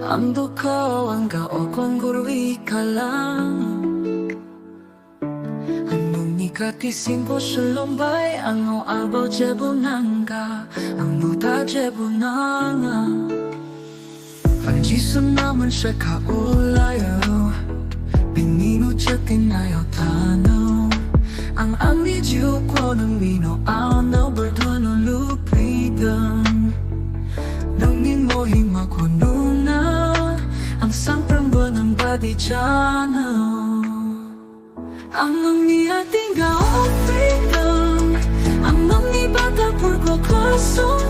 Ando ko ang gaokon gurui ka lang. Anong nikati simpo sulumbay ang abaw jebo nanga ang muta jebo nanga. Panjisun naman siya kaulayo, pinino jatin ayaw tanaw. Ang amidyo ko ng mino na berdono lupitan. Nangin mo himakuno na ang sampang buwan ng badi dyan. Ang ni ating gaopitan, ang ni bata purko klasong